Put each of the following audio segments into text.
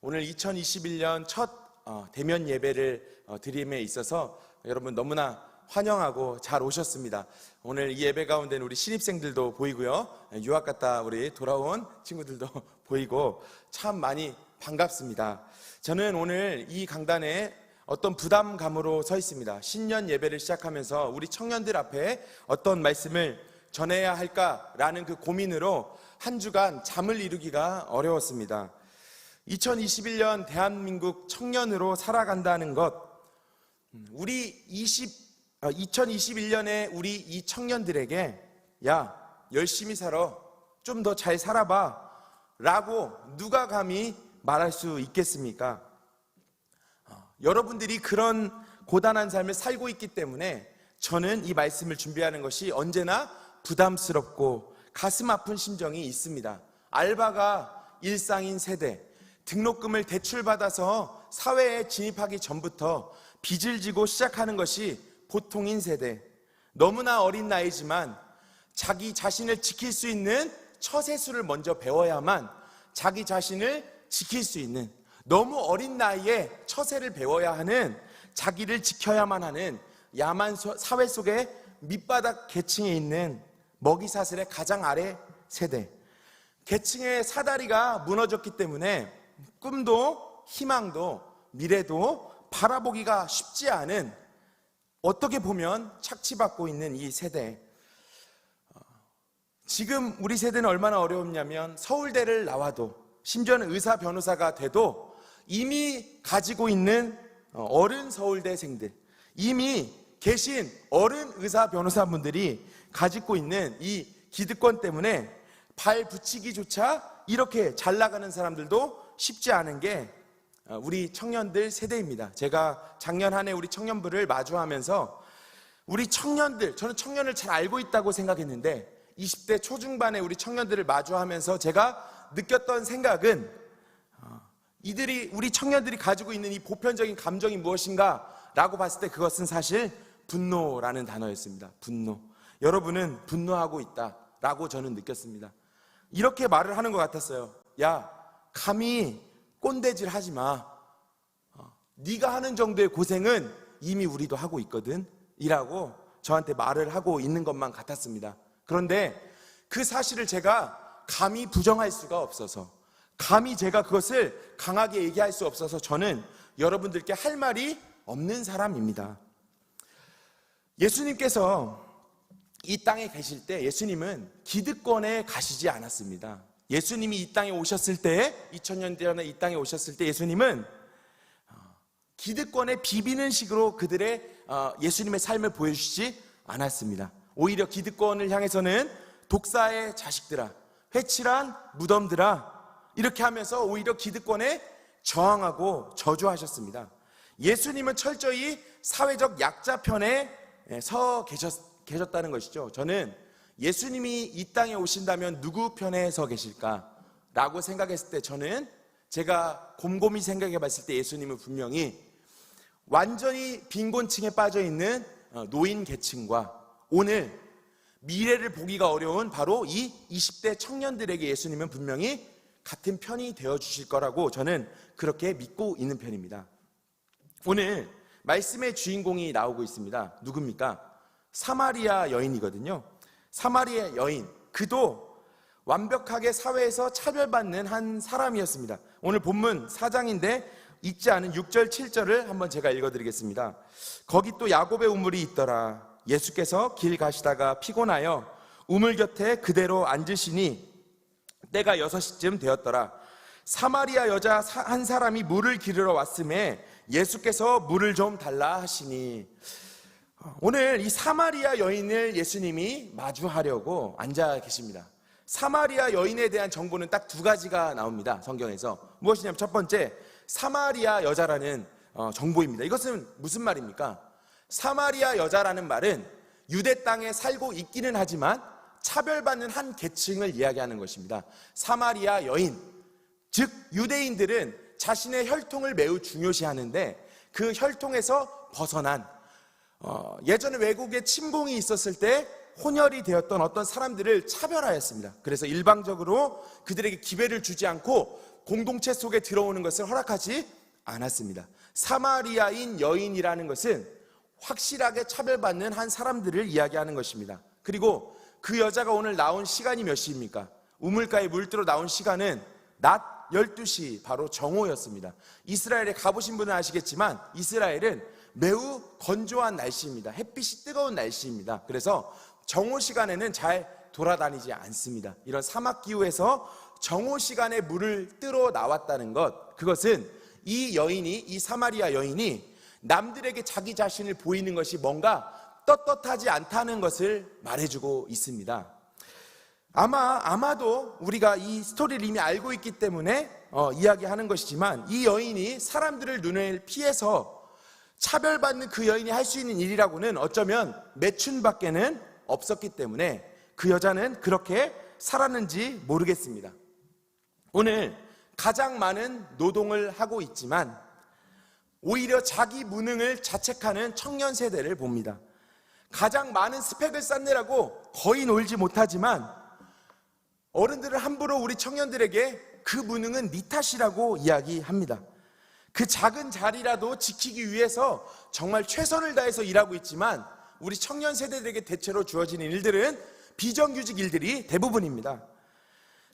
오늘 2021년 첫 대면 예배를 드림에 있어서 여러분 너무나 환영하고 잘 오셨습니다. 오늘 이 예배 가운데는 우리 신입생들도 보이고요, 유학 갔다 우리 돌아온 친구들도 보이고 참 많이 반갑습니다. 저는 오늘 이 강단에 어떤 부담감으로 서 있습니다. 신년 예배를 시작하면서 우리 청년들 앞에 어떤 말씀을 전해야 할까라는 그 고민으로 한 주간 잠을 이루기가 어려웠습니다. 2021년 대한민국 청년으로 살아간다는 것, 우리 2021년에 우리 이 청년들에게 야, 열심히 살아, 좀 더 잘 살아봐 라고 누가 감히 말할 수 있겠습니까? 여러분들이 그런 고단한 삶을 살고 있기 때문에 저는 이 말씀을 준비하는 것이 언제나 부담스럽고 가슴 아픈 심정이 있습니다. 알바가 일상인 세대, 등록금을 대출받아서 사회에 진입하기 전부터 빚을 지고 시작하는 것이 보통인 세대, 너무나 어린 나이지만 자기 자신을 지킬 수 있는 처세술을 먼저 배워야만 자기 자신을 지킬 수 있는, 너무 어린 나이에 처세를 배워야 하는, 자기를 지켜야만 하는 야만 사회 속에 밑바닥 계층에 있는 먹이사슬의 가장 아래 세대, 계층의 사다리가 무너졌기 때문에 꿈도 희망도 미래도 바라보기가 쉽지 않은, 어떻게 보면 착취받고 있는 이 세대. 지금 우리 세대는 얼마나 어려웠냐면 서울대를 나와도, 심지어는 의사 변호사가 돼도 이미 가지고 있는 어른 서울대생들, 이미 계신 어른 의사 변호사분들이 가지고 있는 이 기득권 때문에 발 붙이기조차 이렇게 잘 나가는 사람들도 쉽지 않은 게 우리 청년들 세대입니다. 제가 작년 한 해 우리 청년부를 마주하면서 우리 청년들, 저는 청년을 잘 알고 있다고 생각했는데 20대 초중반의 우리 청년들을 마주하면서 제가 느꼈던 생각은 우리 청년들이 가지고 있는 이 보편적인 감정이 무엇인가 라고 봤을 때 그것은 사실 분노라는 단어였습니다. 분노. 여러분은 분노하고 있다 라고 저는 느꼈습니다. 이렇게 말을 하는 것 같았어요. 야, 감히 꼰대질 하지 마. 네가 하는 정도의 고생은 이미 우리도 하고 있거든 이라고 저한테 말을 하고 있는 것만 같았습니다. 그런데 그 사실을 제가 감히 부정할 수가 없어서, 감히 제가 그것을 강하게 얘기할 수 없어서 저는 여러분들께 할 말이 없는 사람입니다. 예수님께서 이 땅에 계실 때 예수님은 기득권에 가시지 않았습니다. 예수님이 이 땅에 오셨을 때, 2000년 전에 이 땅에 오셨을 때 예수님은 기득권에 비비는 식으로 예수님의 삶을 보여주시지 않았습니다. 오히려 기득권을 향해서는 독사의 자식들아, 회칠한 무덤들아, 이렇게 하면서 오히려 기득권에 저항하고 저주하셨습니다. 예수님은 철저히 사회적 약자 편에 서 계셨다는 것이죠. 저는 예수님이 이 땅에 오신다면 누구 편에 서 계실까라고 생각했을 때 저는, 제가 곰곰이 생각해 봤을 때 예수님은 분명히 완전히 빈곤층에 빠져 있는 노인 계층과 오늘 미래를 보기가 어려운 바로 이 20대 청년들에게 예수님은 분명히 같은 편이 되어 주실 거라고 저는 그렇게 믿고 있는 편입니다. 오늘 말씀의 주인공이 나오고 있습니다. 누굽니까? 사마리아 여인이거든요. 사마리아 여인, 그도 완벽하게 사회에서 차별받는 한 사람이었습니다. 오늘 본문 4장인데 읽지 않은 6절 7절을 한번 제가 읽어드리겠습니다. 거기 또 야곱의 우물이 있더라. 예수께서 길 가시다가 피곤하여 우물 곁에 그대로 앉으시니 때가 6시쯤 되었더라. 사마리아 여자 한 사람이 물을 기르러 왔음에 예수께서 물을 좀 달라 하시니, 오늘 이 사마리아 여인을 예수님이 마주하려고 앉아 계십니다. 사마리아 여인에 대한 정보는 딱 두 가지가 나옵니다. 성경에서. 무엇이냐면 첫 번째, 사마리아 여자라는 정보입니다. 이것은 무슨 말입니까? 사마리아 여자라는 말은 유대 땅에 살고 있기는 하지만 차별받는 한 계층을 이야기하는 것입니다. 사마리아 여인, 즉 유대인들은 자신의 혈통을 매우 중요시하는데 그 혈통에서 벗어난, 예전에 외국에 침공이 있었을 때 혼혈이 되었던 어떤 사람들을 차별하였습니다. 그래서 일방적으로 그들에게 기회를 주지 않고 공동체 속에 들어오는 것을 허락하지 않았습니다. 사마리아인 여인이라는 것은 확실하게 차별받는 한 사람들을 이야기하는 것입니다. 그리고 그 여자가 오늘 나온 시간이 몇 시입니까? 우물가에 물들어 나온 시간은 낮 12시, 바로 정오였습니다. 이스라엘에 가보신 분은 아시겠지만 이스라엘은 매우 건조한 날씨입니다. 햇빛이 뜨거운 날씨입니다. 그래서 정오 시간에는 잘 돌아다니지 않습니다. 이런 사막 기후에서 정오 시간에 물을 뜨러 나왔다는 것, 그것은 이 사마리아 여인이 남들에게 자기 자신을 보이는 것이 뭔가 떳떳하지 않다는 것을 말해주고 있습니다. 아마도 우리가 이 스토리를 이미 알고 있기 때문에 이야기하는 것이지만, 이 여인이 사람들을 눈을 피해서 차별받는 그 여인이 할 수 있는 일이라고는 어쩌면 매춘밖에는 없었기 때문에 그 여자는 그렇게 살았는지 모르겠습니다. 오늘 가장 많은 노동을 하고 있지만 오히려 자기 무능을 자책하는 청년 세대를 봅니다. 가장 많은 스펙을 쌓느라고 거의 놀지 못하지만 어른들은 함부로 우리 청년들에게 그 무능은 네 탓이라고 이야기합니다. 그 작은 자리라도 지키기 위해서 정말 최선을 다해서 일하고 있지만 우리 청년 세대들에게 대체로 주어지는 일들은 비정규직 일들이 대부분입니다.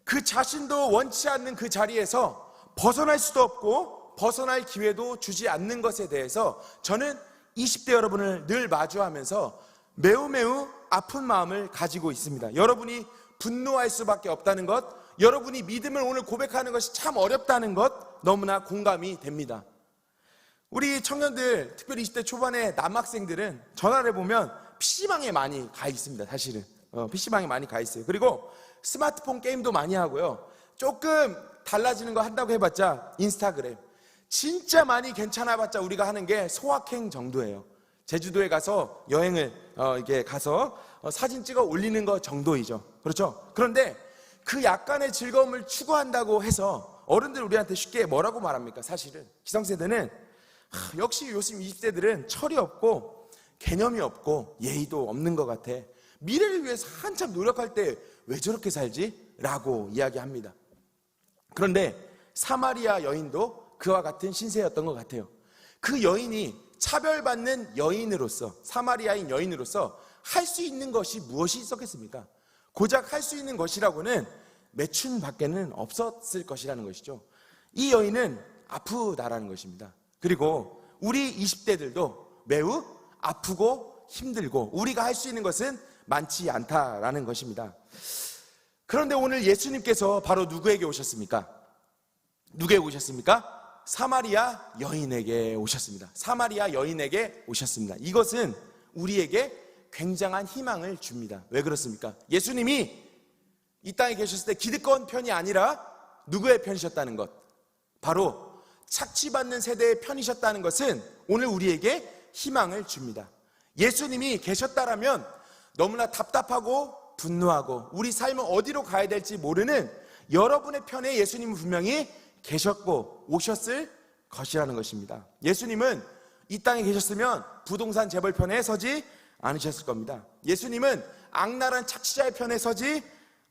그 자신도 원치 않는 그 자리에서 벗어날 수도 없고 벗어날 기회도 주지 않는 것에 대해서 저는 20대 여러분을 늘 마주하면서 매우 아픈 마음을 가지고 있습니다. 여러분이 분노할 수밖에 없다는 것, 여러분이 믿음을 오늘 고백하는 것이 참 어렵다는 것 너무나 공감이 됩니다. 우리 청년들, 특별히 20대 초반의 남학생들은 전화를 보면 PC방에 많이 가 있습니다. 사실은 PC방에 많이 가 있어요. 그리고 스마트폰 게임도 많이 하고요. 조금 달라지는 거 한다고 해봤자 인스타그램, 진짜 많이 괜찮아봤자 우리가 하는 게 소확행 정도예요. 제주도에 가서 여행을 이렇게 가서 사진 찍어 올리는 것 정도이죠. 그렇죠? 그런데 그 약간의 즐거움을 추구한다고 해서 어른들 우리한테 쉽게 뭐라고 말합니까? 사실은 기성세대는 역시 요즘 20대들은 철이 없고 개념이 없고 예의도 없는 것 같아. 미래를 위해서 한참 노력할 때 왜 저렇게 살지? 라고 이야기합니다. 그런데 사마리아 여인도 그와 같은 신세였던 것 같아요. 그 여인이 차별받는 여인으로서, 사마리아인 여인으로서 할 수 있는 것이 무엇이 있었겠습니까? 고작 할 수 있는 것이라고는 매춘밖에는 없었을 것이라는 것이죠. 이 여인은 아프다라는 것입니다. 그리고 우리 20대들도 매우 아프고 힘들고 우리가 할 수 있는 것은 많지 않다라는 것입니다. 그런데 오늘 예수님께서 바로 누구에게 오셨습니까? 누구에게 오셨습니까? 사마리아 여인에게 오셨습니다. 사마리아 여인에게 오셨습니다. 이것은 우리에게 굉장한 희망을 줍니다. 왜 그렇습니까? 예수님이 이 땅에 계셨을 때 기득권 편이 아니라 누구의 편이셨다는 것, 바로 착취받는 세대의 편이셨다는 것은 오늘 우리에게 희망을 줍니다. 예수님이 계셨다라면 너무나 답답하고 분노하고 우리 삶은 어디로 가야 될지 모르는 여러분의 편에 예수님은 분명히 계셨고 오셨을 것이라는 것입니다. 예수님은 이 땅에 계셨으면 부동산 재벌 편에 서지 않으셨을 겁니다. 예수님은 악랄한 착취자의 편에 서지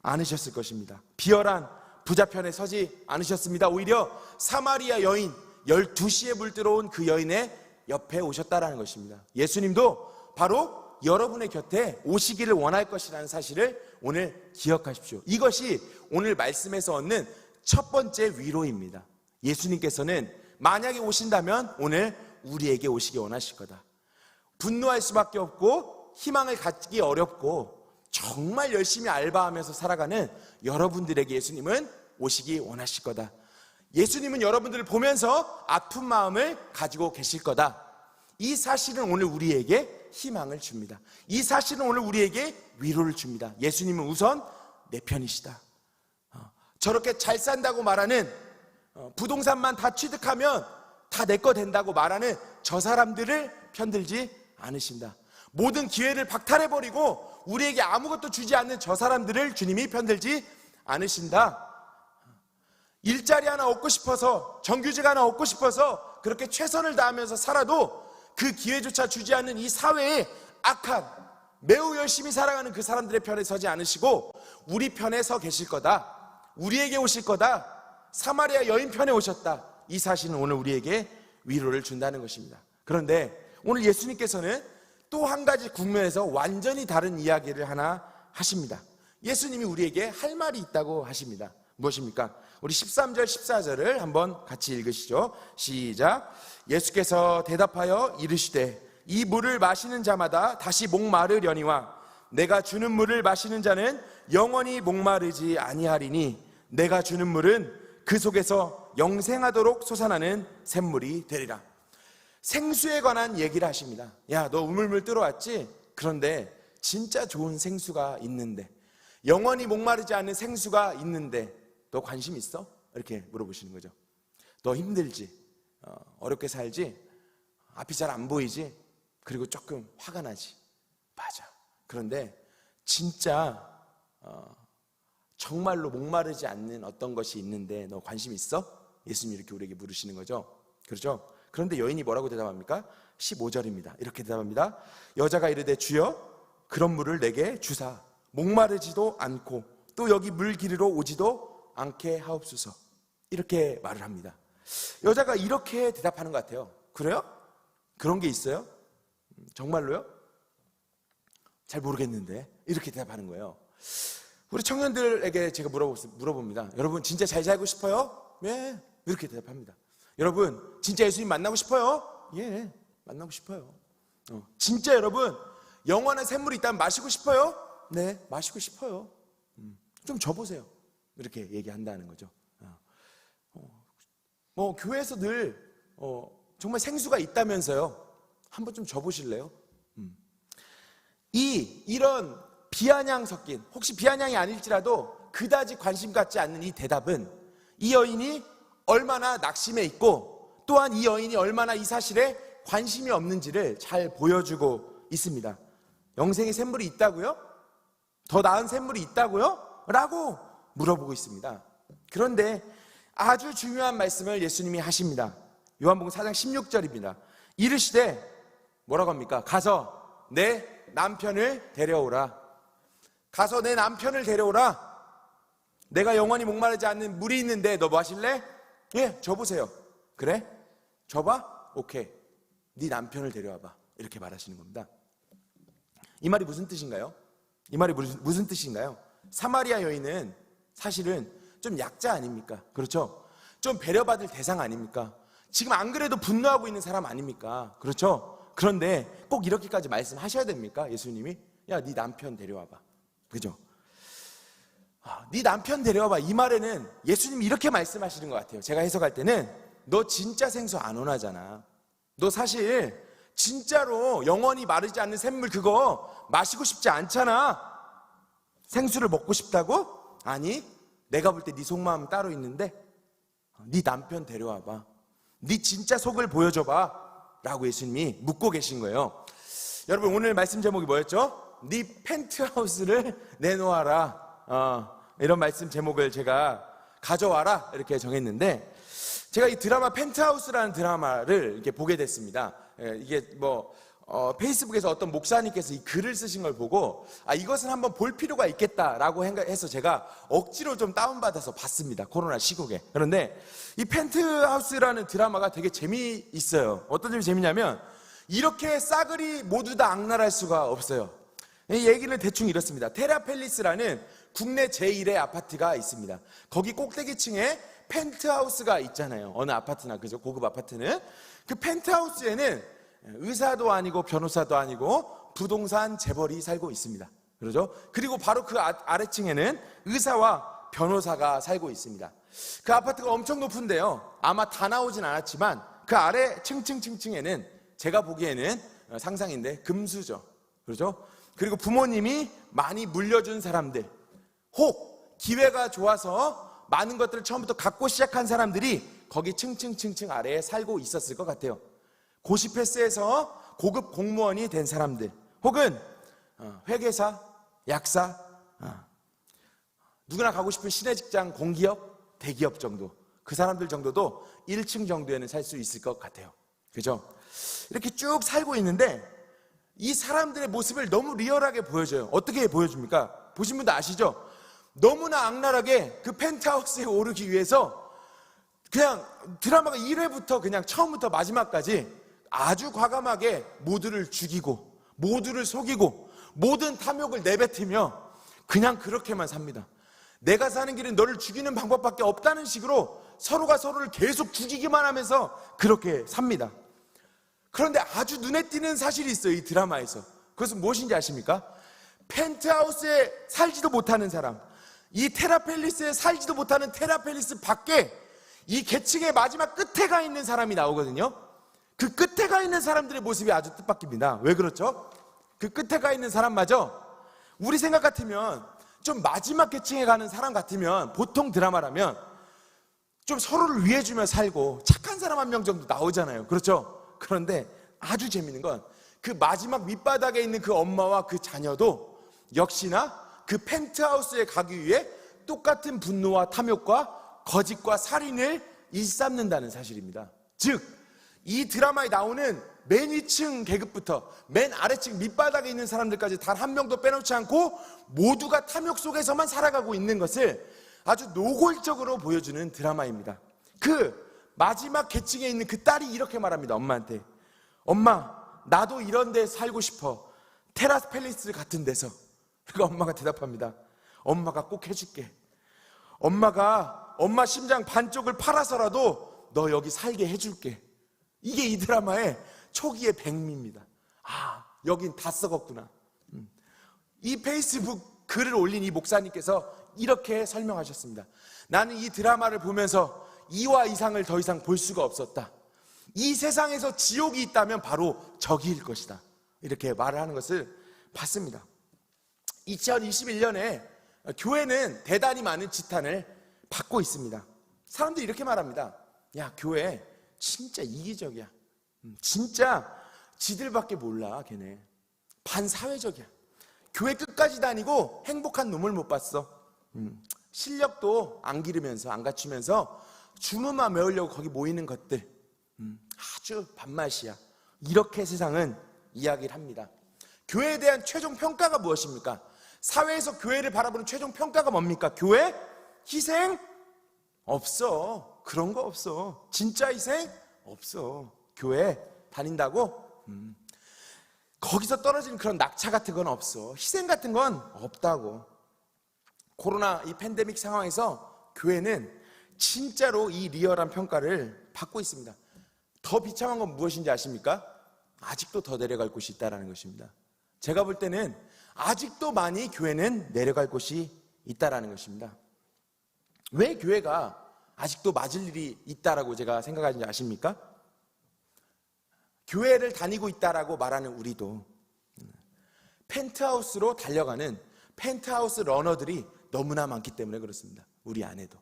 않으셨을 것입니다. 비열한 부자 편에 서지 않으셨습니다. 오히려 사마리아 여인, 12시에 물 들어온 그 여인의 옆에 오셨다라는 것입니다. 예수님도 바로 여러분의 곁에 오시기를 원할 것이라는 사실을 오늘 기억하십시오. 이것이 오늘 말씀에서 얻는 첫 번째 위로입니다. 예수님께서는 만약에 오신다면 오늘 우리에게 오시기 원하실 거다. 분노할 수밖에 없고 희망을 갖기 어렵고 정말 열심히 알바하면서 살아가는 여러분들에게 예수님은 오시기 원하실 거다. 예수님은 여러분들을 보면서 아픈 마음을 가지고 계실 거다. 이 사실은 오늘 우리에게 희망을 줍니다. 이 사실은 오늘 우리에게 위로를 줍니다. 예수님은 우선 내 편이시다. 저렇게 잘 산다고 말하는, 부동산만 다 취득하면 다 내 거 된다고 말하는 저 사람들을 편들지 않으신다. 모든 기회를 박탈해버리고 우리에게 아무것도 주지 않는 저 사람들을 주님이 편들지 않으신다. 일자리 하나 얻고 싶어서, 정규직 하나 얻고 싶어서 그렇게 최선을 다하면서 살아도 그 기회조차 주지 않는 이 사회의 악한, 매우 열심히 살아가는 그 사람들의 편에 서지 않으시고 우리 편에 서 계실 거다. 우리에게 오실 거다. 사마리아 여인 편에 오셨다. 이 사실은 오늘 우리에게 위로를 준다는 것입니다. 그런데 오늘 예수님께서는 또 한 가지 국면에서 완전히 다른 이야기를 하나 하십니다. 예수님이 우리에게 할 말이 있다고 하십니다. 무엇입니까? 우리 13절 14절을 한번 같이 읽으시죠. 시작. 예수께서 대답하여 이르시되 이 물을 마시는 자마다 다시 목마르려니와 내가 주는 물을 마시는 자는 영원히 목마르지 아니하리니 내가 주는 물은 그 속에서 영생하도록 솟아나는 샘물이 되리라. 생수에 관한 얘기를 하십니다. 야, 너 우물물 뜨러 왔지? 그런데 진짜 좋은 생수가 있는데, 영원히 목마르지 않는 생수가 있는데 너 관심 있어? 이렇게 물어보시는 거죠. 너 힘들지? 어렵게 살지? 앞이 잘 안 보이지? 그리고 조금 화가 나지? 맞아. 그런데 진짜 정말로 목마르지 않는 어떤 것이 있는데 너 관심 있어? 예수님이 이렇게 우리에게 물으시는 거죠. 그렇죠? 그런데 여인이 뭐라고 대답합니까? 15절입니다. 이렇게 대답합니다. 여자가 이르되 주여 그런 물을 내게 주사 목마르지도 않고 또 여기 물 기르러 오지도 않게 하옵소서. 이렇게 말을 합니다. 여자가 이렇게 대답하는 것 같아요. 그래요? 그런 게 있어요? 정말로요? 잘 모르겠는데 이렇게 대답하는 거예요. 우리 청년들에게 제가 물어봅니다. 여러분 진짜 잘 살고 싶어요? 네. 이렇게 대답합니다. 여러분 진짜 예수님 만나고 싶어요? 예, 만나고 싶어요. 진짜 여러분 영원한 샘물이 있다면 마시고 싶어요? 네, 마시고 싶어요. 좀 줘보세요. 이렇게 얘기한다는 거죠. 교회에서 늘 정말 생수가 있다면서요. 한번 좀 줘보실래요? 이런 비아냥 섞인, 혹시 비아냥이 아닐지라도 그다지 관심 갖지 않는 이 대답은 이 여인이 얼마나 낙심해 있고 또한 이 여인이 얼마나 이 사실에 관심이 없는지를 잘 보여주고 있습니다. 영생의 샘물이 있다고요? 더 나은 샘물이 있다고요? 라고 물어보고 있습니다. 그런데 아주 중요한 말씀을 예수님이 하십니다. 요한복음 4장 16절입니다. 이르시되 뭐라고 합니까? 가서 내 남편을 데려오라. 가서 내 남편을 데려오라. 내가 영원히 목마르지 않는 물이 있는데 너 뭐 하실래? 예, 줘보세요. 그래? 줘봐? 오케이. 네 남편을 데려와봐. 이렇게 말하시는 겁니다. 이 말이 무슨 뜻인가요? 이 말이 무슨 뜻인가요? 사마리아 여인은 사실은 좀 약자 아닙니까? 그렇죠? 좀 배려받을 대상 아닙니까? 지금 안 그래도 분노하고 있는 사람 아닙니까? 그렇죠? 그런데 꼭 이렇게까지 말씀하셔야 됩니까? 예수님이 야, 네 남편 데려와봐. 그죠? 네 남편 데려와봐. 이 말에는 예수님이 이렇게 말씀하시는 것 같아요. 제가 해석할 때는 너 진짜 생수 안 원하잖아. 너 사실 진짜로 영원히 마르지 않는 샘물 그거 마시고 싶지 않잖아. 생수를 먹고 싶다고? 아니, 내가 볼 때 네 속마음 따로 있는데 네 남편 데려와봐. 네 진짜 속을 보여줘봐 라고 예수님이 묻고 계신 거예요. 여러분 오늘 말씀 제목이 뭐였죠? 네 펜트하우스를 내놓아라. 이런 말씀 제목을 제가 가져와라 이렇게 정했는데, 제가 이 드라마 펜트하우스라는 드라마를 이렇게 보게 됐습니다. 이게 페이스북에서 어떤 목사님께서 이 글을 쓰신 걸 보고 이것은 한번 볼 필요가 있겠다라고 해서 제가 억지로 좀 다운받아서 봤습니다. 코로나 시국에. 그런데 이 펜트하우스라는 드라마가 되게 재미있어요. 어떤 점이 재미냐면 이렇게 싸그리 모두 다 악랄할 수가 없어요. 이 얘기는 대충 이렇습니다. 테라팰리스라는 국내 제1의 아파트가 있습니다. 거기 꼭대기층에 펜트하우스가 있잖아요. 어느 아파트나, 그죠? 고급 아파트는. 그 펜트하우스에는 의사도 아니고 변호사도 아니고 부동산 재벌이 살고 있습니다. 그러죠? 그리고 바로 그 아래층에는 의사와 변호사가 살고 있습니다. 그 아파트가 엄청 높은데요. 아마 다 나오진 않았지만 그 아래 층층층층에는 제가 보기에는 상상인데 금수저. 그렇죠? 그리고 부모님이 많이 물려준 사람들, 혹 기회가 좋아서 많은 것들을 처음부터 갖고 시작한 사람들이 거기 층층층층 아래에 살고 있었을 것 같아요. 고시 패스해서 고급 공무원이 된 사람들, 혹은 회계사, 약사, 누구나 가고 싶은 시내 직장, 공기업, 대기업 정도, 그 사람들 정도도 1층 정도에는 살 수 있을 것 같아요. 그죠? 이렇게 쭉 살고 있는데 이 사람들의 모습을 너무 리얼하게 보여줘요. 어떻게 보여줍니까? 보신 분도 아시죠? 너무나 악랄하게 그 펜트하우스에 오르기 위해서 그냥 드라마가 1회부터 그냥 처음부터 마지막까지 아주 과감하게 모두를 죽이고 모두를 속이고 모든 탐욕을 내뱉으며 그냥 그렇게만 삽니다. 내가 사는 길은 너를 죽이는 방법밖에 없다는 식으로 서로가 서로를 계속 죽이기만 하면서 그렇게 삽니다. 그런데 아주 눈에 띄는 사실이 있어요, 이 드라마에서. 그것은 무엇인지 아십니까? 펜트하우스에 살지도 못하는 사람, 이 테라펠리스에 살지도 못하는 테라펠리스 밖에 이 계층의 마지막 끝에 가 있는 사람이 나오거든요. 그 끝에 가 있는 사람들의 모습이 아주 뜻밖입니다. 왜 그렇죠? 그 끝에 가 있는 사람마저 우리 생각 같으면 좀 마지막 계층에 가는 사람 같으면 보통 드라마라면 좀 서로를 위해주며 살고 착한 사람 한 명 정도 나오잖아요. 그렇죠? 그런데 아주 재밌는 건 그 마지막 밑바닥에 있는 그 엄마와 그 자녀도 역시나 그 펜트하우스에 가기 위해 똑같은 분노와 탐욕과 거짓과 살인을 일삼는다는 사실입니다. 즉, 이 드라마에 나오는 맨 위층 계급부터 맨 아래층 밑바닥에 있는 사람들까지 단 한 명도 빼놓지 않고 모두가 탐욕 속에서만 살아가고 있는 것을 아주 노골적으로 보여주는 드라마입니다. 그 마지막 계층에 있는 그 딸이 이렇게 말합니다. 엄마한테. 엄마, 나도 이런 데 살고 싶어. 테라스 팰리스 같은 데서. 그러니까 엄마가 대답합니다. 엄마가 꼭 해줄게. 엄마 심장 반쪽을 팔아서라도 너 여기 살게 해줄게. 이게 이 드라마의 초기의 백미입니다. 아, 여긴 다 썩었구나. 이 페이스북 글을 올린 이 목사님께서 이렇게 설명하셨습니다. 나는 이 드라마를 보면서 이와 이상을 더 이상 볼 수가 없었다. 이 세상에서 지옥이 있다면 바로 저기일 것이다. 이렇게 말을 하는 것을 봤습니다. 2021년에 교회는 대단히 많은 지탄을 받고 있습니다. 사람들이 이렇게 말합니다. 야, 교회 진짜 이기적이야. 진짜 지들밖에 몰라. 걔네 반사회적이야. 교회 끝까지 다니고 행복한 놈을 못 봤어. 실력도 안 기르면서 안 갖추면서 주문만 메우려고 거기 모이는 것들, 아주 밥맛이야. 이렇게 세상은 이야기를 합니다. 교회에 대한 최종 평가가 무엇입니까? 사회에서 교회를 바라보는 최종 평가가 뭡니까? 교회? 희생? 없어. 그런 거 없어. 진짜 희생? 없어. 교회 다닌다고? 거기서 떨어지는 그런 낙차 같은 건 없어. 희생 같은 건 없다고. 코로나 이 팬데믹 상황에서 교회는 진짜로 이 리얼한 평가를 받고 있습니다. 더 비참한 건 무엇인지 아십니까? 아직도 더 내려갈 곳이 있다는 것입니다. 제가 볼 때는 아직도 많이 교회는 내려갈 곳이 있다는 것입니다. 왜 교회가 아직도 맞을 일이 있다라고 제가 생각하는지 아십니까? 교회를 다니고 있다라고 말하는 우리도 펜트하우스로 달려가는 펜트하우스 러너들이 너무나 많기 때문에 그렇습니다. 우리 안에도.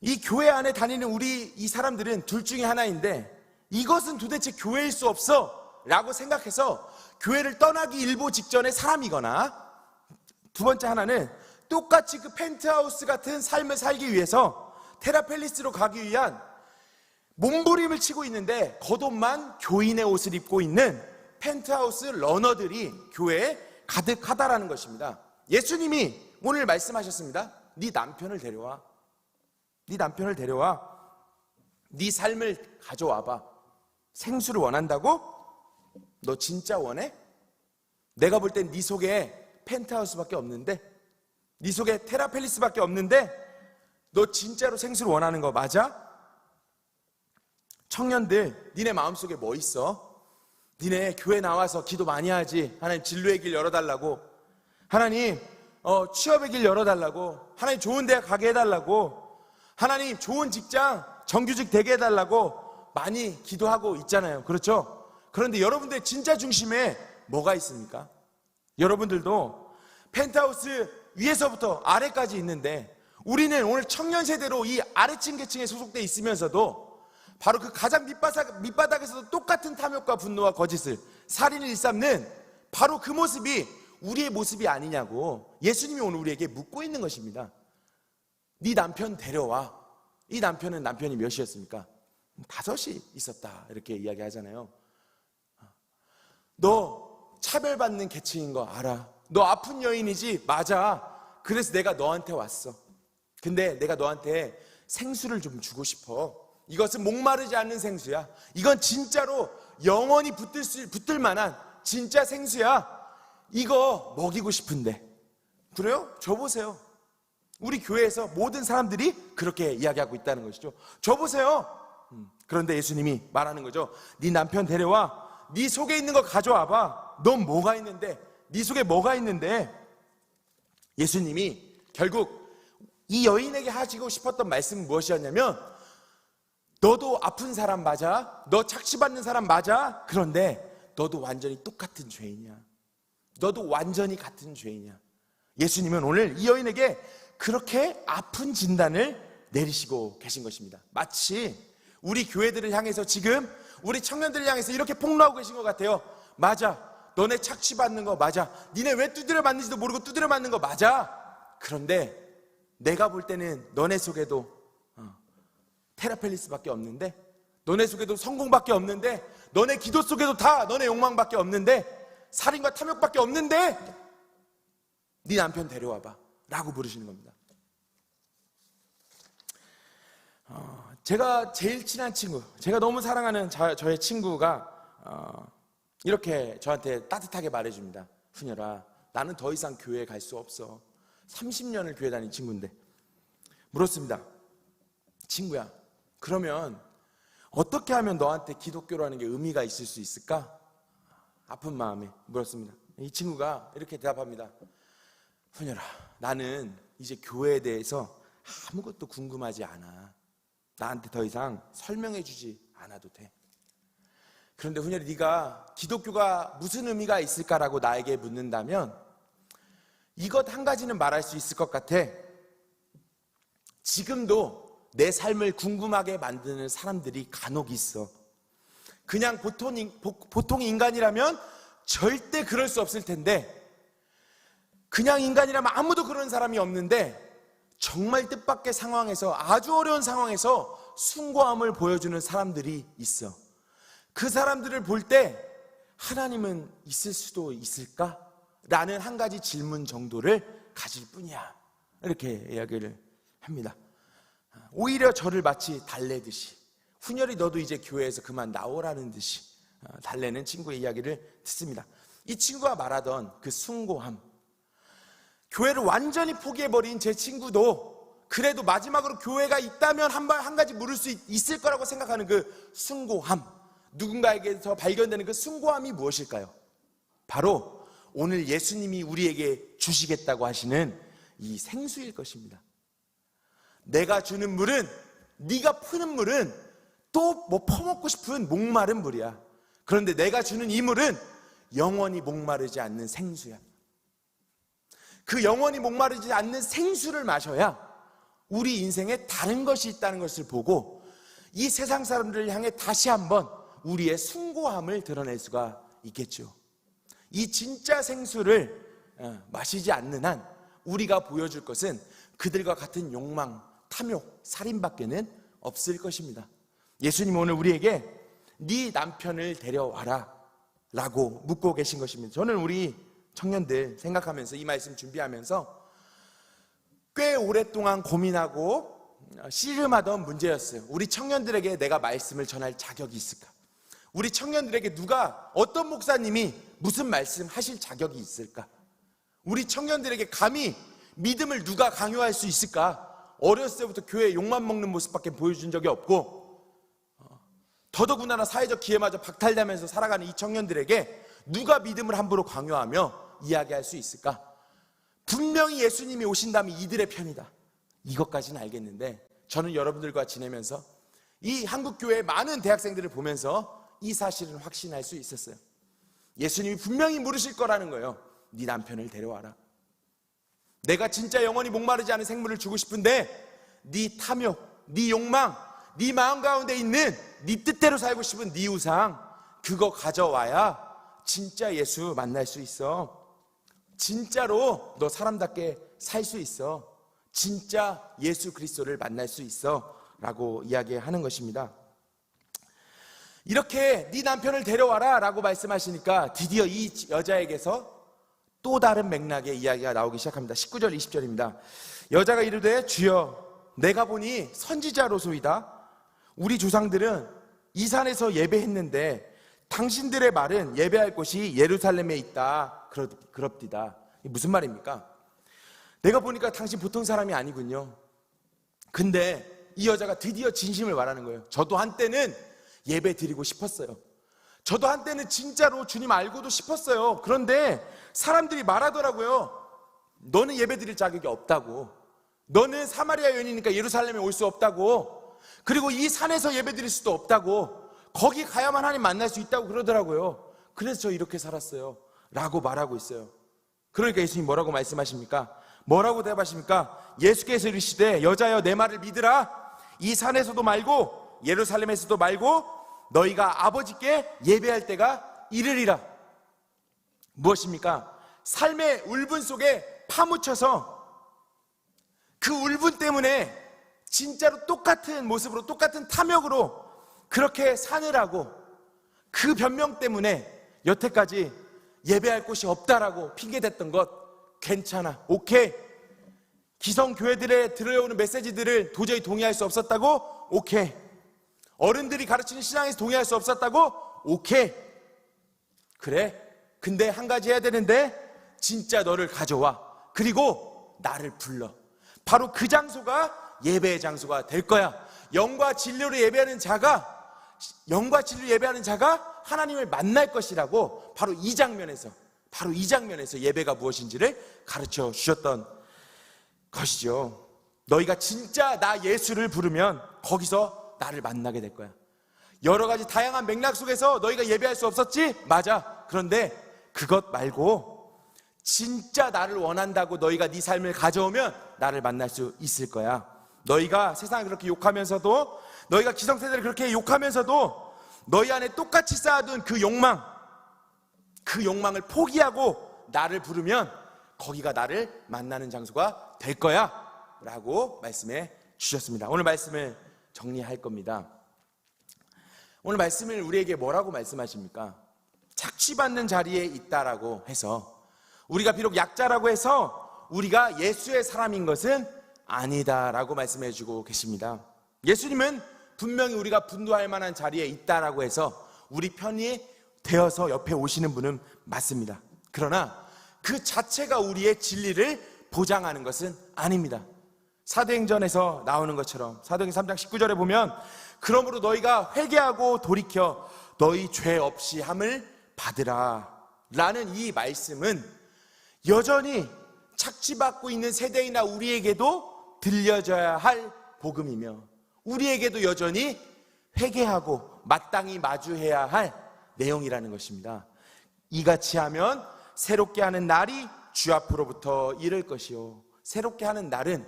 이 교회 안에 다니는 우리 이 사람들은 둘 중에 하나인데 이것은 도대체 교회일 수 없어 라고 생각해서 교회를 떠나기 일보 직전의 사람이거나, 두 번째 하나는 똑같이 그 펜트하우스 같은 삶을 살기 위해서 테라펠리스로 가기 위한 몸부림을 치고 있는데 겉옷만 교인의 옷을 입고 있는 펜트하우스 러너들이 교회에 가득하다라는 것입니다. 예수님이 오늘 말씀하셨습니다. 네 남편을 데려와. 네 남편을 데려와. 네 삶을 가져와봐. 생수를 원한다고? 너 진짜 원해? 내가 볼 땐 네 속에 펜트하우스밖에 없는데, 네 속에 테라펠리스밖에 없는데 너 진짜로 생수를 원하는 거 맞아? 청년들, 니네 마음속에 뭐 있어? 니네 교회 나와서 기도 많이 하지. 하나님 진로의 길 열어달라고. 하나님 취업의 길 열어달라고. 하나님 좋은 대학 가게 해달라고. 하나님 좋은 직장 정규직 되게 해달라고 많이 기도하고 있잖아요. 그렇죠? 그런데 여러분들 진짜 중심에 뭐가 있습니까? 여러분들도 펜트하우스 위에서부터 아래까지 있는데, 우리는 오늘 청년 세대로 이 아래층 계층에 소속돼 있으면서도 바로 그 가장 밑바닥에서도 똑같은 탐욕과 분노와 거짓을, 살인을 일삼는 바로 그 모습이 우리의 모습이 아니냐고 예수님이 오늘 우리에게 묻고 있는 것입니다. 네 남편 데려와. 이 남편은 남편이 몇이었습니까? 5이 있었다 이렇게 이야기하잖아요. 너 차별받는 계층인 거 알아. 너 아픈 여인이지. 맞아. 그래서 내가 너한테 왔어. 근데 내가 너한테 생수를 좀 주고 싶어. 이것은 목마르지 않는 생수야. 이건 진짜로 영원히 붙을 만한 진짜 생수야. 이거 먹이고 싶은데. 그래요? 저 보세요. 우리 교회에서 모든 사람들이 그렇게 이야기하고 있다는 것이죠. 저 보세요. 그런데 예수님이 말하는 거죠. 네 남편 데려와. 네 속에 있는 거 가져와봐. 넌 뭐가 있는데? 네 속에 뭐가 있는데? 예수님이 결국 이 여인에게 하시고 싶었던 말씀은 무엇이었냐면, 너도 아픈 사람 맞아. 너 착취받는 사람 맞아. 그런데 너도 완전히 똑같은 죄인이야. 너도 완전히 같은 죄인이야. 예수님은 오늘 이 여인에게 그렇게 아픈 진단을 내리시고 계신 것입니다. 마치 우리 교회들을 향해서 지금 우리 청년들을 향해서 이렇게 폭로하고 계신 것 같아요. 맞아. 너네 착취받는 거 맞아. 니네 왜 두드려 맞는지도 모르고 두드려 맞는 거 맞아. 그런데 내가 볼 때는 너네 속에도 테라펠리스밖에 없는데, 너네 속에도 성공밖에 없는데, 너네 기도 속에도 다 너네 욕망밖에 없는데, 살인과 탐욕밖에 없는데 네 남편 데려와봐 라고 부르시는 겁니다. 제가 제일 친한 친구, 제가 너무 사랑하는 저의 친구가 이렇게 저한테 따뜻하게 말해줍니다. 훈열아, 나는 더 이상 교회에 갈 수 없어. 30년을 교회 다닌 친구인데. 물었습니다. 친구야, 그러면 어떻게 하면 너한테 기독교라는 게 의미가 있을 수 있을까? 아픈 마음에 물었습니다. 이 친구가 이렇게 대답합니다. 훈열아, 나는 이제 교회에 대해서 아무것도 궁금하지 않아. 나한테 더 이상 설명해 주지 않아도 돼. 그런데 훈열이, 네가 기독교가 무슨 의미가 있을까라고 나에게 묻는다면 이것 한 가지는 말할 수 있을 것 같아. 지금도 내 삶을 궁금하게 만드는 사람들이 간혹 있어. 그냥 보통 인간이라면 절대 그럴 수 없을 텐데, 그냥 인간이라면 아무도 그런 사람이 없는데, 정말 뜻밖의 상황에서, 아주 어려운 상황에서 숭고함을 보여주는 사람들이 있어. 그 사람들을 볼 때 하나님은 있을 수도 있을까? 라는 한 가지 질문 정도를 가질 뿐이야. 이렇게 이야기를 합니다. 오히려 저를 마치 달래듯이, 훈열이 너도 이제 교회에서 그만 나오라는 듯이 달래는 친구의 이야기를 듣습니다. 이 친구가 말하던 그 숭고함, 교회를 완전히 포기해버린 제 친구도 그래도 마지막으로 교회가 있다면 한 가지 물을 수 있을 거라고 생각하는 그 숭고함, 누군가에게서 발견되는 그 숭고함이 무엇일까요? 바로 오늘 예수님이 우리에게 주시겠다고 하시는 이 생수일 것입니다. 내가 주는 물은, 네가 푸는 물은 또 뭐 퍼먹고 싶은 목마른 물이야. 그런데 내가 주는 이 물은 영원히 목마르지 않는 생수야. 그 영원히 목마르지 않는 생수를 마셔야 우리 인생에 다른 것이 있다는 것을 보고 이 세상 사람들을 향해 다시 한번 우리의 숭고함을 드러낼 수가 있겠죠. 이 진짜 생수를 마시지 않는 한 우리가 보여줄 것은 그들과 같은 욕망, 탐욕, 살인밖에는 없을 것입니다. 예수님 오늘 우리에게 네 남편을 데려와라 라고 묻고 계신 것입니다. 저는 우리 청년들 생각하면서 이 말씀 준비하면서 꽤 오랫동안 고민하고 씨름하던 문제였어요. 우리 청년들에게 내가 말씀을 전할 자격이 있을까? 우리 청년들에게 누가, 어떤 목사님이 무슨 말씀 하실 자격이 있을까? 우리 청년들에게 감히 믿음을 누가 강요할 수 있을까? 어렸을 때부터 교회에 욕만 먹는 모습밖에 보여준 적이 없고, 더더군다나 사회적 기회마저 박탈되면서 살아가는 이 청년들에게 누가 믿음을 함부로 강요하며 이야기할 수 있을까? 분명히 예수님이 오신다면 이들의 편이다, 이것까지는 알겠는데, 저는 여러분들과 지내면서 이 한국교회의 많은 대학생들을 보면서 이 사실은 확신할 수 있었어요. 예수님이 분명히 물으실 거라는 거예요. 네 남편을 데려와라. 내가 진짜 영원히 목마르지 않은 생물을 주고 싶은데 네 탐욕, 네 욕망, 네 마음 가운데 있는 네 뜻대로 살고 싶은 네 우상, 그거 가져와야 진짜 예수 만날 수 있어. 진짜로 너 사람답게 살 수 있어. 진짜 예수 그리스도를 만날 수 있어 라고 이야기하는 것입니다. 이렇게 네 남편을 데려와라 라고 말씀하시니까 드디어 이 여자에게서 또 다른 맥락의 이야기가 나오기 시작합니다. 19절 20절입니다. 여자가 이르되 주여 내가 보니 선지자로소이다. 우리 조상들은 이 산에서 예배했는데 당신들의 말은 예배할 곳이 예루살렘에 있다 그럽디다. 무슨 말입니까? 내가 보니까 당신 보통 사람이 아니군요. 근데 이 여자가 드디어 진심을 말하는 거예요. 저도 한때는 예배 드리고 싶었어요. 저도 한때는 진짜로 주님 알고도 싶었어요. 그런데 사람들이 말하더라고요. 너는 예배 드릴 자격이 없다고. 너는 사마리아 여인이니까 예루살렘에 올 수 없다고. 그리고 이 산에서 예배 드릴 수도 없다고. 거기 가야만 하나님 만날 수 있다고 그러더라고요. 그래서 저 이렇게 살았어요 라고 말하고 있어요. 그러니까 예수님 뭐라고 말씀하십니까? 뭐라고 대답하십니까? 예수께서 이르시되 여자여 내 말을 믿으라. 이 산에서도 말고 예루살렘에서도 말고 너희가 아버지께 예배할 때가 이르리라. 무엇입니까? 삶의 울분 속에 파묻혀서 그 울분 때문에 진짜로 똑같은 모습으로 똑같은 탐욕으로 그렇게 사느라고 그 변명 때문에 여태까지 예배할 곳이 없다라고 핑계댔던 것 괜찮아, 오케이. 기성교회들에 들어오는 메시지들을 도저히 동의할 수 없었다고? 오케이. 어른들이 가르치는 신앙에서 동의할 수 없었다고? 오케이. 그래, 근데 한 가지 해야 되는데 진짜 너를 가져와. 그리고 나를 불러. 바로 그 장소가 예배의 장소가 될 거야. 영과 진리로 예배하는 자가 하나님을 만날 것이라고 바로 이 장면에서 예배가 무엇인지를 가르쳐 주셨던 것이죠. 너희가 진짜 나 예수를 부르면 거기서 나를 만나게 될 거야. 여러 가지 다양한 맥락 속에서 너희가 예배할 수 없었지? 맞아. 그런데 그것 말고 진짜 나를 원한다고 너희가 네 삶을 가져오면 나를 만날 수 있을 거야. 너희가 세상을 그렇게 욕하면서도, 너희가 기성세대를 그렇게 욕하면서도 너희 안에 똑같이 쌓아둔 그 욕망을 포기하고 나를 부르면 거기가 나를 만나는 장소가 될 거야 라고 말씀해 주셨습니다. 오늘 말씀을 정리할 겁니다. 오늘 말씀을 우리에게 뭐라고 말씀하십니까? 착취받는 자리에 있다라고 해서, 우리가 비록 약자라고 해서 우리가 예수의 사람인 것은 아니다라고 말씀해 주고 계십니다. 예수님은 분명히 우리가 분노할 만한 자리에 있다라고 해서 우리 편이 되어서 옆에 오시는 분은 맞습니다. 그러나 그 자체가 우리의 진리를 보장하는 것은 아닙니다. 사도행전에서 나오는 것처럼 사도행전 3장 19절에 보면 그러므로 너희가 회개하고 돌이켜 너희 죄 없이 함을 받으라 라는 이 말씀은 여전히 착취받고 있는 세대이나 우리에게도 들려져야 할 복음이며, 우리에게도 여전히 회개하고 마땅히 마주해야 할 내용이라는 것입니다. 이같이 하면 새롭게 하는 날이 주 앞으로부터 이를 것이요, 새롭게 하는 날은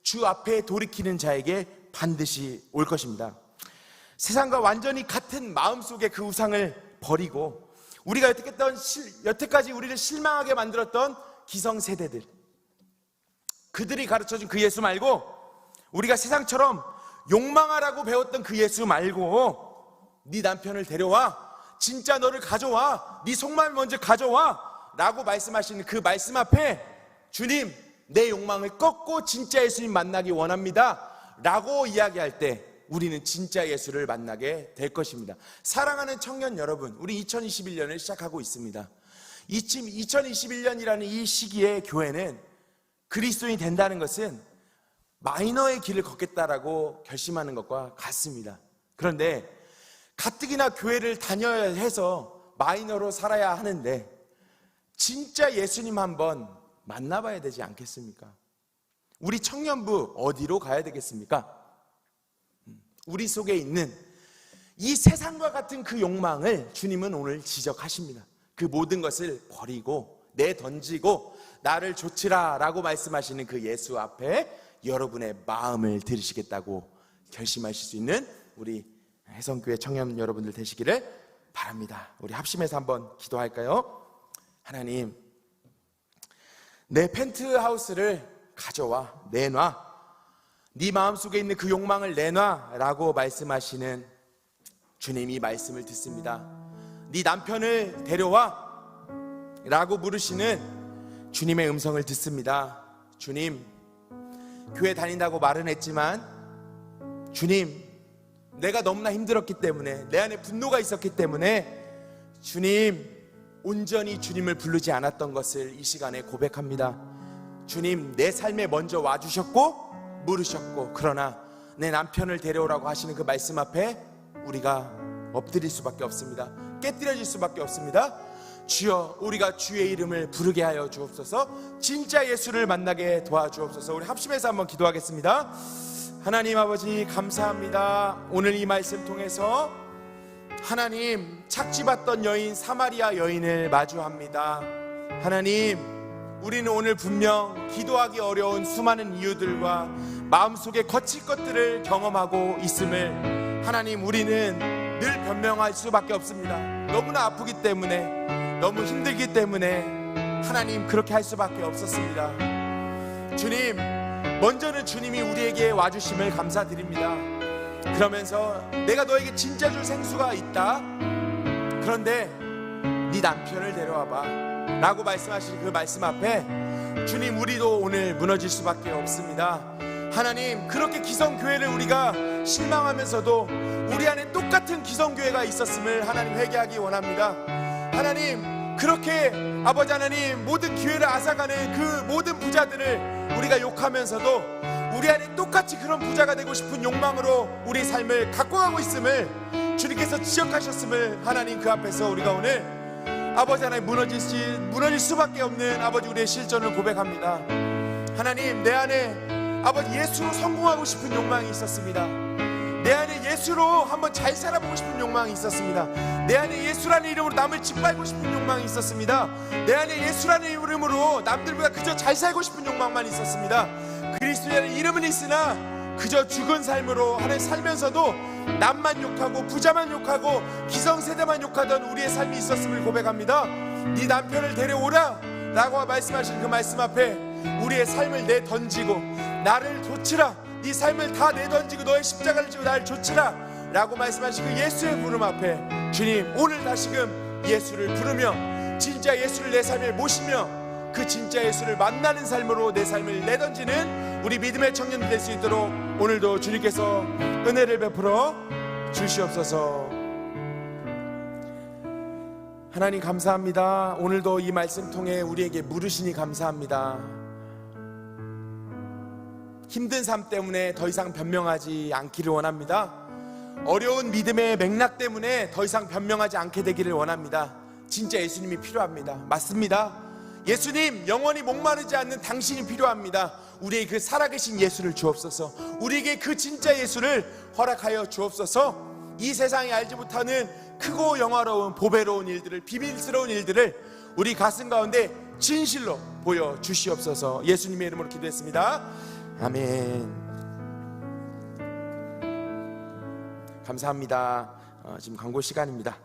주 앞에 돌이키는 자에게 반드시 올 것입니다. 세상과 완전히 같은 마음속의 그 우상을 버리고 우리가 여태까지 우리를 실망하게 만들었던 기성세대들, 그들이 가르쳐준 그 예수 말고, 우리가 세상처럼 욕망하라고 배웠던 그 예수 말고 네 남편을 데려와, 진짜 너를 가져와, 네 속마음을 먼저 가져와 라고 말씀하시는 그 말씀 앞에 주님, 내 욕망을 꺾고 진짜 예수님 만나기 원합니다 라고 이야기할 때 우리는 진짜 예수를 만나게 될 것입니다. 사랑하는 청년 여러분, 우리 2021년을 시작하고 있습니다. 2021년이라는 이 시기에 교회는 그리스도인이 된다는 것은 마이너의 길을 걷겠다라고 결심하는 것과 같습니다. 그런데 가뜩이나 교회를 다녀야 해서 마이너로 살아야 하는데 진짜 예수님 한번 만나봐야 되지 않겠습니까? 우리 청년부 어디로 가야 되겠습니까? 우리 속에 있는 이 세상과 같은 그 욕망을 주님은 오늘 지적하십니다. 그 모든 것을 버리고 내던지고 나를 좇으라 라고 말씀하시는 그 예수 앞에 여러분의 마음을 들으시겠다고 결심하실 수 있는 우리 혜성교회 청년 여러분들 되시기를 바랍니다. 우리 합심해서 한번 기도할까요? 하나님, 내 펜트하우스를 가져와, 내놔, 네 마음속에 있는 그 욕망을 내놔 라고 말씀하시는 주님이 말씀을 듣습니다. 네 남편을 데려와 라고 물으시는 주님의 음성을 듣습니다. 주님, 교회 다닌다고 말은 했지만 주님, 내가 너무나 힘들었기 때문에, 내 안에 분노가 있었기 때문에 주님, 온전히 주님을 부르지 않았던 것을 이 시간에 고백합니다. 주님, 내 삶에 먼저 와주셨고 물으셨고, 그러나 내 남편을 데려오라고 하시는 그 말씀 앞에 우리가 엎드릴 수밖에 없습니다. 깨뜨려질 수밖에 없습니다. 주여, 우리가 주의 이름을 부르게 하여 주옵소서. 진짜 예수를 만나게 도와주옵소서. 우리 합심해서 한번 기도하겠습니다. 하나님 아버지, 감사합니다. 오늘 이 말씀 통해서 하나님, 착취받던 여인 사마리아 여인을 마주합니다. 하나님, 우리는 오늘 분명 기도하기 어려운 수많은 이유들과 마음속에 거칠 것들을 경험하고 있음을 하나님, 우리는 늘 변명할 수밖에 없습니다. 너무나 아프기 때문에, 너무 힘들기 때문에 하나님, 그렇게 할 수밖에 없었습니다. 주님, 먼저는 주님이 우리에게 와주심을 감사드립니다. 그러면서 내가 너에게 진짜 줄 생수가 있다, 그런데 네 남편을 데려와봐 라고 말씀하신 그 말씀 앞에 주님, 우리도 오늘 무너질 수밖에 없습니다. 하나님, 그렇게 기성교회를 우리가 실망하면서도 우리 안에 똑같은 기성교회가 있었음을 하나님 회개하기 원합니다. 하나님, 그렇게 아버지 하나님, 모든 기회를 앗아가는 그 모든 부자들을 우리가 욕하면서도 우리 안에 똑같이 그런 부자가 되고 싶은 욕망으로 우리 삶을 갖고 가고 있음을 주님께서 지적하셨음을 하나님, 그 앞에서 우리가 오늘 아버지 하나님, 무너질 수밖에 없는 아버지 우리의 실존을 고백합니다. 하나님, 내 안에 아버지 예수로 성공하고 싶은 욕망이 있었습니다. 내 안에 예수로 한번 잘 살아보고 싶은 욕망이 있었습니다. 내 안에 예수라는 이름으로 남을 짓밟고 싶은 욕망이 있었습니다. 내 안에 예수라는 이름으로 남들보다 그저 잘 살고 싶은 욕망만 있었습니다. 그리스도라는 이름은 있으나 그저 죽은 삶으로 하나님 살면서도 남만 욕하고 부자만 욕하고 기성세대만 욕하던 우리의 삶이 있었음을 고백합니다. 네 남편을 데려오라 라고 말씀하신 그 말씀 앞에 우리의 삶을 내던지고 나를 좇으라, 네 삶을 다 내던지고 너의 십자가를 지고 나를 좇으라 라고 말씀하신 그 예수의 부름 앞에 주님, 오늘 다시금 예수를 부르며 진짜 예수를 내 삶에 모시며 그 진짜 예수를 만나는 삶으로 내 삶을 내던지는 우리 믿음의 청년들 될 수 있도록 오늘도 주님께서 은혜를 베풀어 주시옵소서. 하나님, 감사합니다. 오늘도 이 말씀 통해 우리에게 물으시니 감사합니다. 힘든 삶 때문에 더 이상 변명하지 않기를 원합니다. 어려운 믿음의 맥락 때문에 더 이상 변명하지 않게 되기를 원합니다. 진짜 예수님이 필요합니다. 맞습니다. 예수님, 영원히 목마르지 않는 당신이 필요합니다. 우리에게 그 살아계신 예수를 주옵소서. 우리에게 그 진짜 예수를 허락하여 주옵소서. 이 세상이 알지 못하는 크고 영화로운 보배로운 일들을, 비밀스러운 일들을 우리 가슴 가운데 진실로 보여 주시옵소서. 예수님의 이름으로 기도했습니다. 아멘. 감사합니다. 지금 광고 시간입니다.